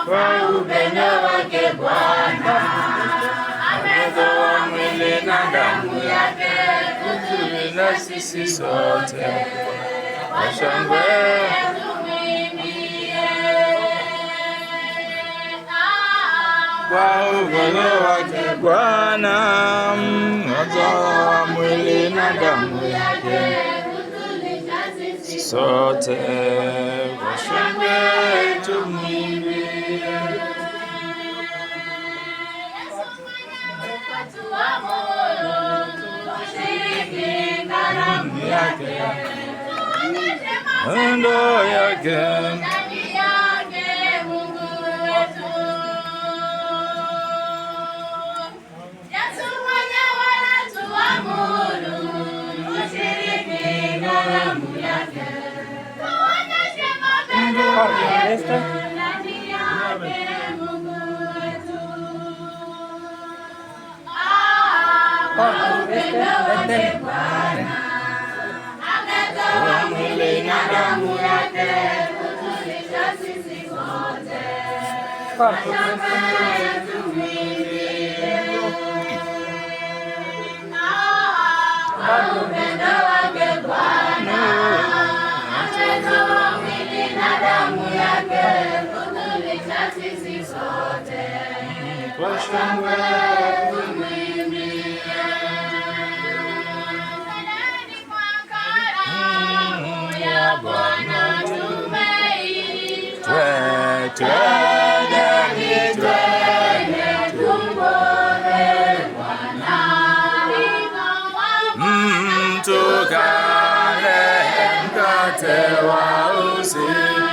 Kwa upendo wake Bwana ametoa mwili na damu yake kutulinda sisi sote. Kwa shangwe kwa upendo wake Bwana ametoa mwili na damu yake sote. Kwa shangwe tumwimbie. Ndo yake Mungu wetu yatufanya wanatuamuru tushiriki karamu yake, tuonyeshe mapendo yetu ndani yake Mungu wetu. Kwa upendo wake Bwana ametoa mwili na damu yake kutulisha sisi sote. Kwa shangwe tumwimbie. Kwa upendo wake Bwana ametoa mwili na damu yake kutulisha sisi sote. Kwa shangwe tumwimbie. Bwana tumeitwa, twende tumwone Bwana, tukale mkate wa uzima,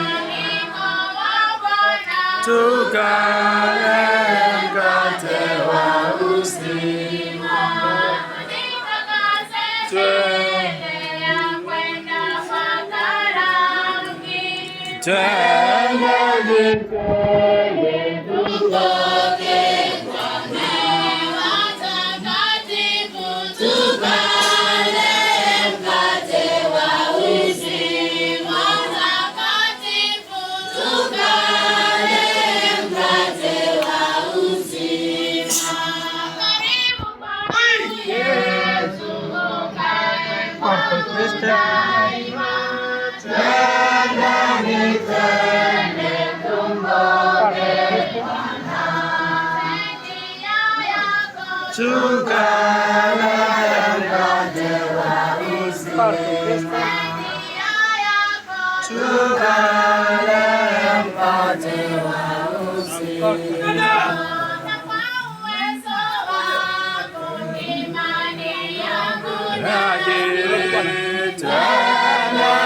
tukale mkate wa uzima, twende tutoke Bwana watakatifu, tukale mkate wa uzima takatifu, tukale mkate wa uzima. Karibu Bwana Yesu, ukae kwa daima. Twende tumtoke Bwana, tukale mkate wa uzima, tukale mkate wa uzima. Kwa uwezo wako imani yangu nakiri, twende